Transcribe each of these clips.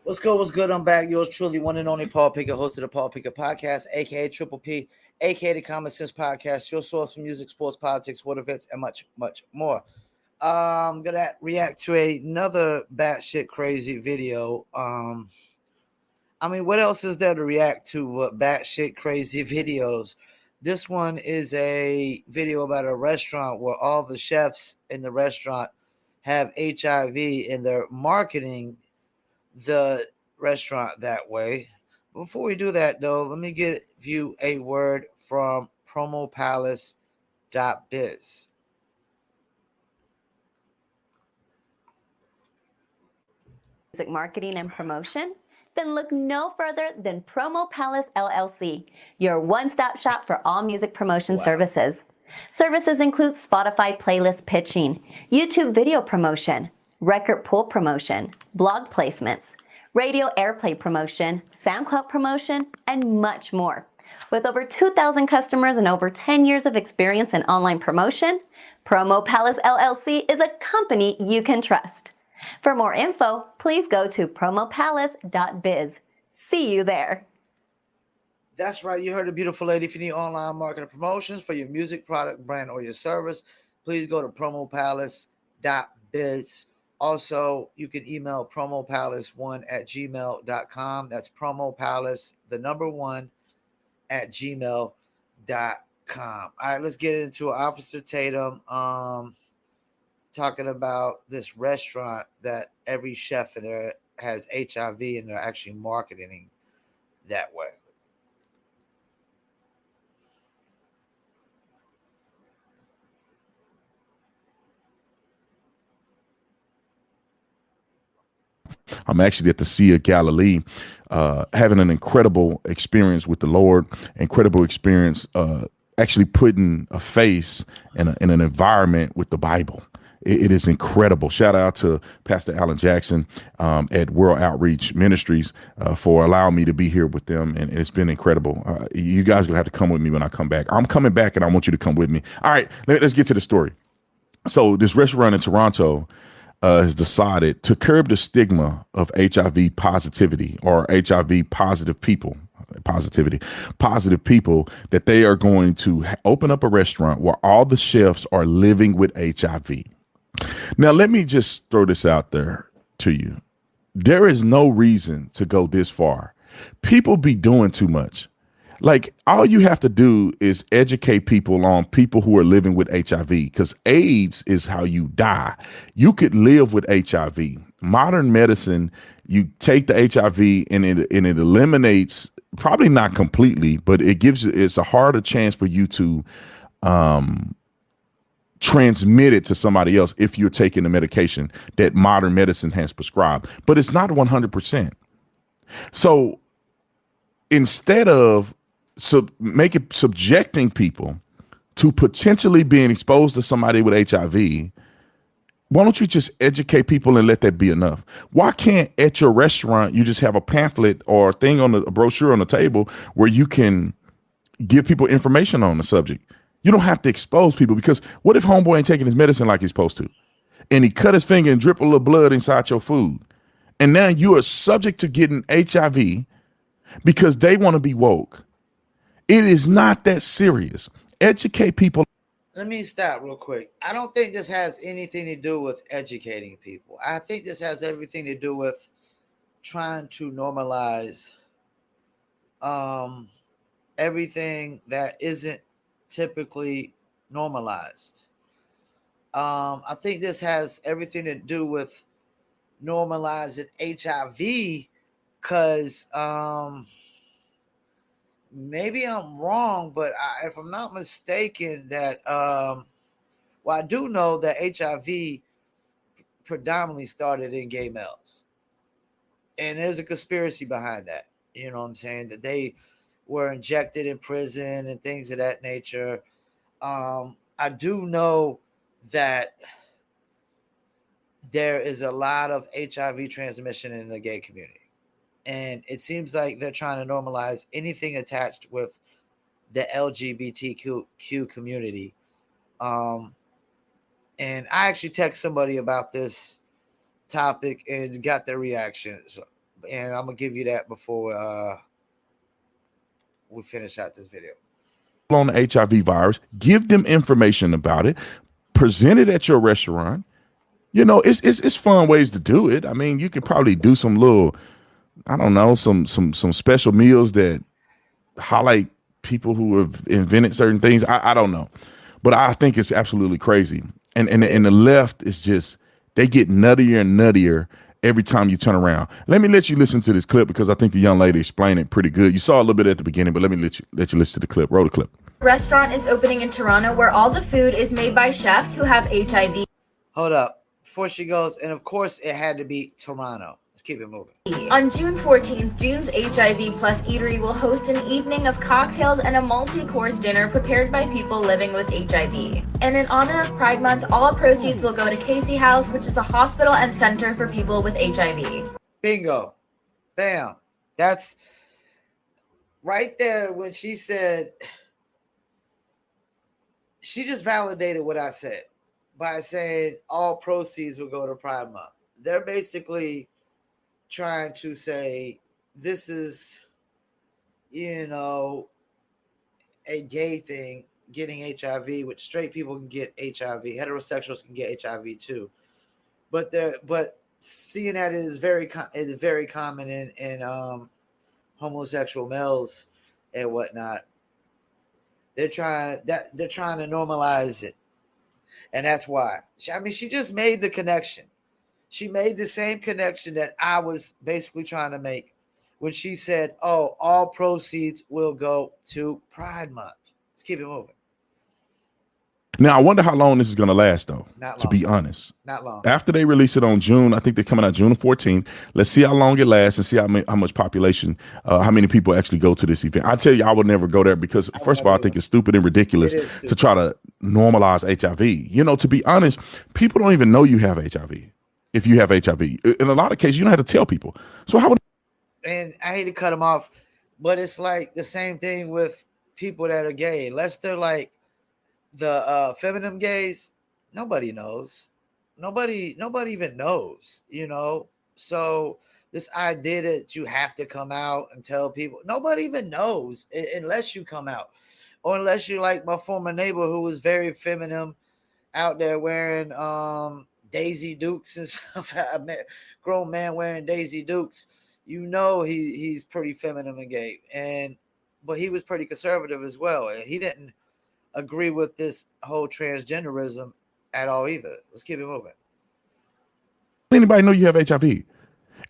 What's good? What's good? I'm back. Yours truly, one and only Paul Pickett, host of the Paul Pickett Podcast, aka Triple P, aka the Common Sense Podcast, your source for music, sports, politics, world events, and much, much more. I'm gonna react to another batshit crazy video. What else is there to react to but batshit crazy videos? This one is a video about a restaurant where all the chefs in the restaurant have HIV and they're marketing the restaurant that way. Before we do that, though, let me give you a word from promopalace.biz. Music marketing and promotion? Then look no further than Promo Palace LLC, your one-stop shop for all music promotion services. Services include Spotify playlist pitching, YouTube video promotion, record pool promotion, blog placements, radio airplay promotion, SoundCloud promotion, and much more. With over 2,000 customers and over 10 years of experience in online promotion, Promo Palace LLC is a company you can trust. For more info, please go to promopalace.biz. See you there. That's right. You heard a beautiful lady. If you need online marketing promotions for your music, product, brand, or your service, please go to promopalace.biz. Also, you can email promopalace1@gmail.com. That's promopalace, the number 1, @gmail.com. All right, let's get into Officer Tatum. Talking about this restaurant that every chef in there has HIV and they're actually marketing that way. I'm actually at the Sea of Galilee, having an incredible experience with the Lord, incredible experience, actually putting a face in an environment with the Bible. It is incredible. Shout out to Pastor Alan Jackson at World Outreach Ministries for allowing me to be here with them. And it's been incredible. You guys are going to have to come with me when I come back. I'm coming back and I want you to come with me. All right, let's get to the story. So this restaurant in Toronto has decided to curb the stigma of HIV positivity or HIV positive people, positive people, that they are going to open up a restaurant where all the chefs are living with HIV. Now, let me just throw this out there to you. There is no reason to go this far. People be doing too much. Like, all you have to do is educate people on people who are living with HIV, because AIDS is how you die. You could live with HIV. Modern medicine, you take the HIV and it eliminates, probably not completely, but it's a harder chance for you to transmit it to somebody else if you're taking the medication that modern medicine has prescribed. But it's not 100%. So instead of subjecting people to potentially being exposed to somebody with HIV, why don't you just educate people and let that be enough? Why can't at your restaurant you just have a pamphlet or a thing on a brochure on the table where you can give people information on the subject? You don't have to expose people, because what if homeboy ain't taking his medicine like he's supposed to, and he cut his finger and drip a little blood inside your food, and now you are subject to getting HIV because they want to be woke? It is not that serious. Educate people. Let me stop real quick. I don't think this has anything to do with educating people. I think this has everything to do with trying to normalize everything that isn't typically normalized. I think this has everything to do with normalizing HIV, because maybe I'm wrong, but if I'm not mistaken, that I do know that HIV predominantly started in gay males, and there's a conspiracy behind that. You know what I'm saying? That they were injected in prison and things of that nature. I do know that there is a lot of HIV transmission in the gay community, and it seems like they're trying to normalize anything attached with the LGBTQ community. And I actually text somebody about this topic and got their reaction. So And I'm gonna give you that before we finish out this video. On the HIV virus, give them information about it, present it at your restaurant. You know, it's fun ways to do it. I mean, you could probably do some little, I don't know, some special meals that highlight people who have invented certain things. I don't know, but I think it's absolutely crazy. And the left is just, they get nuttier and nuttier every time you turn around. Let me let you listen to this clip because I think the young lady explained it pretty good. You saw a little bit at the beginning, but let me let you listen to the clip. Roll the clip. Restaurant is opening in Toronto where all the food is made by chefs who have HIV. Hold up. Before she goes, and of course it had to be Toronto. Let's keep it moving. On June 14th, June's HIV Plus Eatery will host an evening of cocktails and a multi-course dinner prepared by people living with HIV. And in honor of Pride Month, all proceeds will go to Casey House, which is a hospital and center for people with HIV. Bingo. Bam. That's right there when she said, she just validated what I said by saying all proceeds will go to Pride Month. They're basically trying to say this is, you know, a gay thing, getting HIV, which straight people can get HIV, heterosexuals can get HIV too. But seeing that it is very common in homosexual males and whatnot, they're trying to normalize it. And that's why. I mean, she just made the connection. She made the same connection that I was basically trying to make when she said, oh, all proceeds will go to Pride Month. Let's keep it moving. Now, I wonder how long this is going to last, though, Not to long. be honest. Not long. After they release it on June, I think they're coming out June 14th. Let's see how long it lasts and see how much population, how many people actually go to this event. I tell you, I would never go there because, first of all, I think it's stupid and ridiculous to try to normalize HIV. You know, to be honest, people don't even know you have HIV if you have HIV. In a lot of cases, you don't have to tell people. So how would... And I hate to cut them off, but it's like the same thing with people that are gay. Unless they're like the feminine gays, nobody knows. Nobody even knows, you know. So this idea that you have to come out and tell people, nobody even knows unless you come out, or unless you're like my former neighbor who was very feminine out there wearing Daisy Dukes and stuff. I met grown man wearing Daisy Dukes. You know he's pretty feminine and gay, but he was pretty conservative as well, and he didn't agree with this whole transgenderism at all either. Let's keep it moving. Anybody know you have HIV?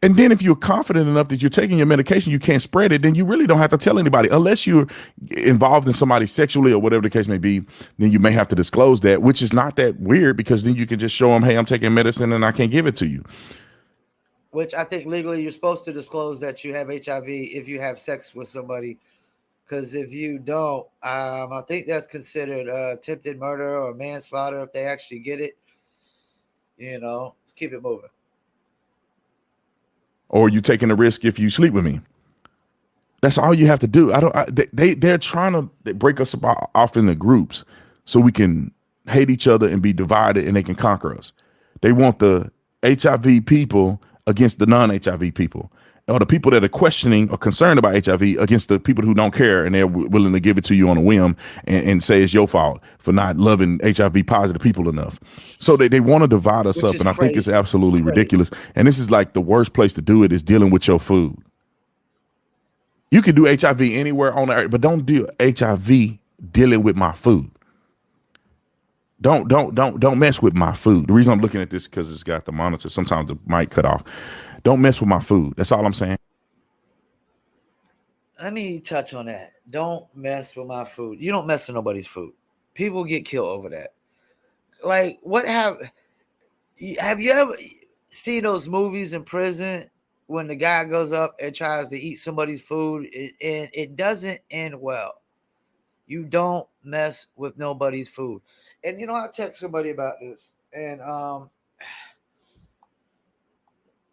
And then if you're confident enough that you're taking your medication, you can't spread it, then you really don't have to tell anybody. Unless you're involved in somebody sexually or whatever the case may be, then you may have to disclose that, which is not that weird because then you can just show them, hey, I'm taking medicine and I can't give it to you. Which I think legally you're supposed to disclose that you have HIV if you have sex with somebody. Because if you don't, I think that's considered attempted murder or manslaughter if they actually get it. You know, let's keep it moving. Or you taking a risk if you sleep with me. That's all you have to do. They're trying to break us off into groups so we can hate each other and be divided and they can conquer us. They want the HIV people against the non-HIV people, or the people that are questioning or concerned about HIV against the people who don't care and they're willing to give it to you on a whim and say it's your fault for not loving HIV positive people enough. So they want to divide us up, and I think it's absolutely ridiculous. And this is like the worst place to do it is dealing with your food. You can do HIV anywhere on the earth, but don't do HIV dealing with my food. Don't mess with my food. The reason I'm looking at this because it's got the monitor. Sometimes the mic cut off. Don't mess with my food. That's all I'm saying. Let me touch on that. Don't mess with my food. You don't mess with nobody's food. People get killed over that. Like, have you ever seen those movies in prison when the guy goes up and tries to eat somebody's food and it doesn't end well? You don't mess with nobody's food. And you know, I text somebody about this, and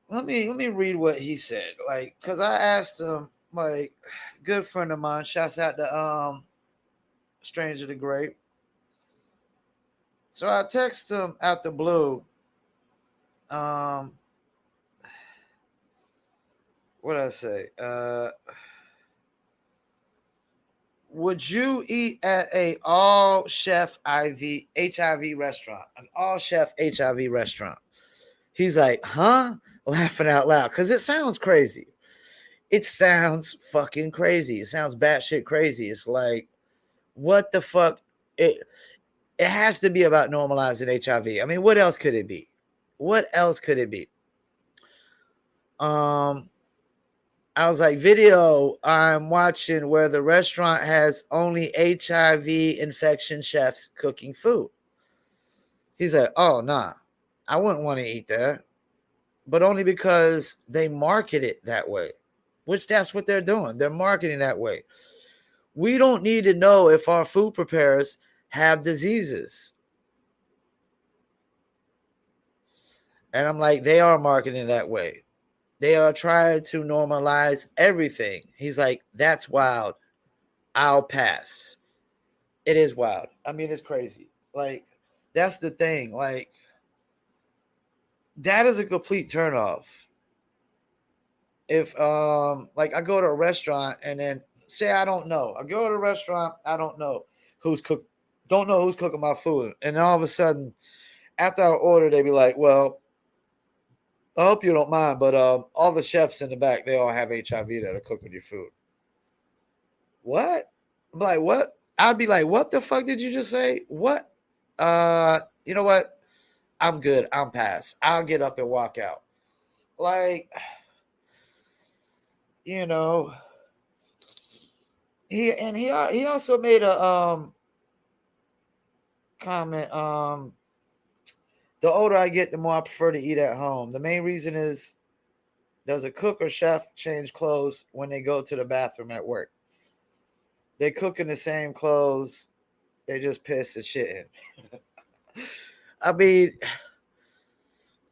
let me read what he said. Like, because I asked him, like, good friend of mine, shouts out to Stranger the Great. So I text him out the blue. What what did I say? Would you eat at a all chef HIV restaurant? An all chef HIV restaurant? He's like, huh? Laughing out loud because it sounds crazy. It sounds fucking crazy. It sounds batshit crazy. It's like, what the fuck? It has to be about normalizing HIV. I mean, what else could it be? What else could it be? I was like, video I'm watching where the restaurant has only HIV infection chefs cooking food. He's like, oh, nah, I wouldn't want to eat there. But only because they market it that way, which that's what they're doing. They're marketing that way. We don't need to know if our food preparers have diseases. And I'm like, they are marketing that way. They are trying to normalize everything. He's like, that's wild. I'll pass. It is wild. I mean, it's crazy. Like, that's the thing. Like, that is a complete turnoff. If like I go to a restaurant and then say I don't know. I go to a restaurant, I don't know who's cooking my food. And then all of a sudden, after I order, they be like, well, I hope you don't mind, but all the chefs in the back, they all have HIV that are cooking your food. What? I'm like, what? I'd be like, what the fuck did you just say? What? You know what? I'm good. I'm past. I'll get up and walk out. Like, you know, he also made a comment. The older I get, the more I prefer to eat at home. The main reason is, does a cook or chef change clothes when they go to the bathroom at work? They cook in the same clothes. They just piss and shit in. I mean,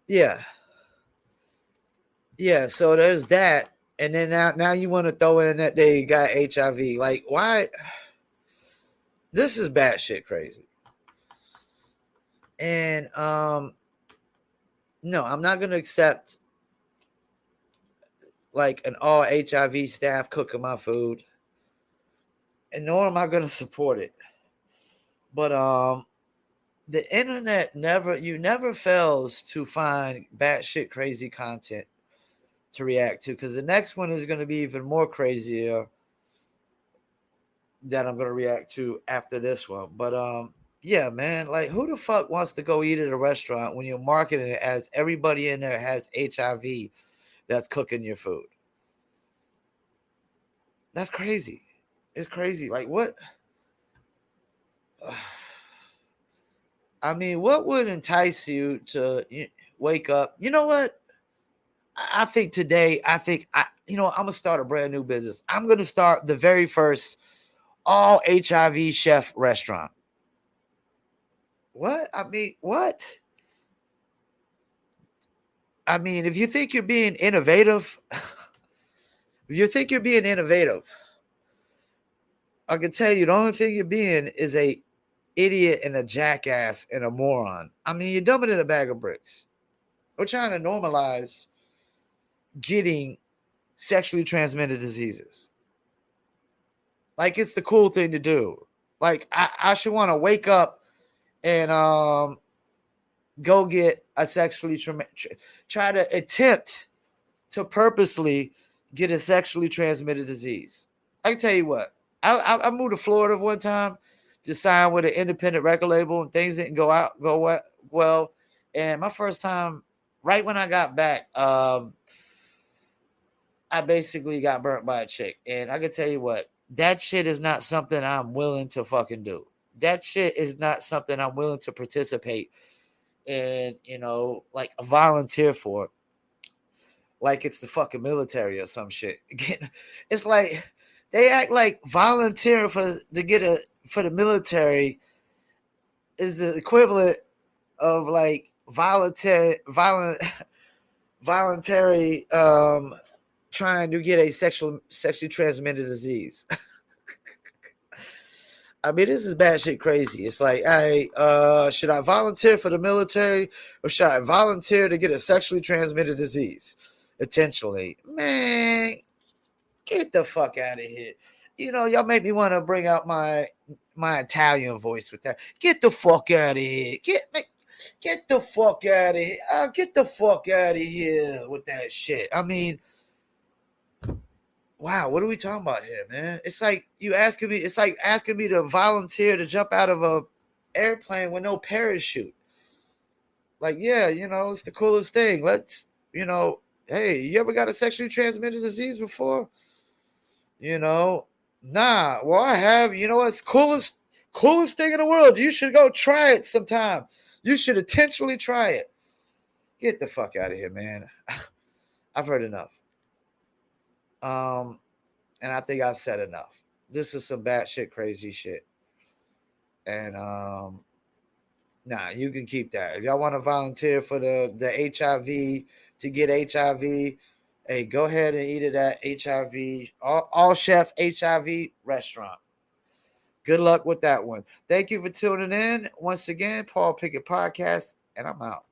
yeah. Yeah, so there's that. And then now you want to throw in that they got HIV. Like, why? This is batshit crazy. And no, I'm not gonna accept like an all HIV staff cooking my food. And nor am I gonna support it. But the internet never fails to find batshit crazy content to react to, because the next one is gonna be even more crazier that I'm gonna react to after this one. But yeah, man, like who the fuck wants to go eat at a restaurant when you're marketing it as everybody in there has HIV that's cooking your food? That's crazy. It's crazy. Like what? I mean, what would entice you to wake up? You know what? I think today, I'm going to start a brand new business. I'm going to start the very first all HIV chef restaurant. What? I mean, what? I mean, if you think you're being innovative, I can tell you the only thing you're being is a idiot and a jackass and a moron. I mean, you're dumbing in a bag of bricks. We're trying to normalize getting sexually transmitted diseases. Like it's the cool thing to do. Like I should want to wake up and go get a sexually try to attempt to purposely get a sexually transmitted disease. I can tell you what. I moved to Florida one time to sign with an independent record label, and things didn't go well. And my first time, right when I got back, I basically got burnt by a chick. And I can tell you what, that shit is not something I'm willing to fucking do. That shit is not something I'm willing to participate in, like a volunteer for. Like it's the fucking military or some shit. It's like they act like volunteering for the military is the equivalent of like voluntary trying to get a sexually transmitted disease. I mean, this is batshit crazy. It's like, hey, should I volunteer for the military or should I volunteer to get a sexually transmitted disease? intentionally. Man, get the fuck out of here. You know, y'all make me want to bring out my Italian voice with that. Get the fuck out of here. Get the fuck out of here. Get the fuck out of here with that shit. I mean, wow, what are we talking about here, man? It's like asking me to volunteer to jump out of a airplane with no parachute. Like, yeah, you know, it's the coolest thing. Let's, you know, hey, you ever got a sexually transmitted disease before? You know, nah. Well, I have. You know what's coolest thing in the world? You should go try it sometime. You should intentionally try it. Get the fuck out of here, man. I've heard enough. And I think I've said enough. This is some batshit crazy shit. And nah, you can keep that. If y'all want to volunteer for the HIV to get HIV, hey, go ahead and eat at HIV all chef HIV restaurant. Good luck with that one. Thank you for tuning in once again. Paul Pickett Podcast, and I'm out.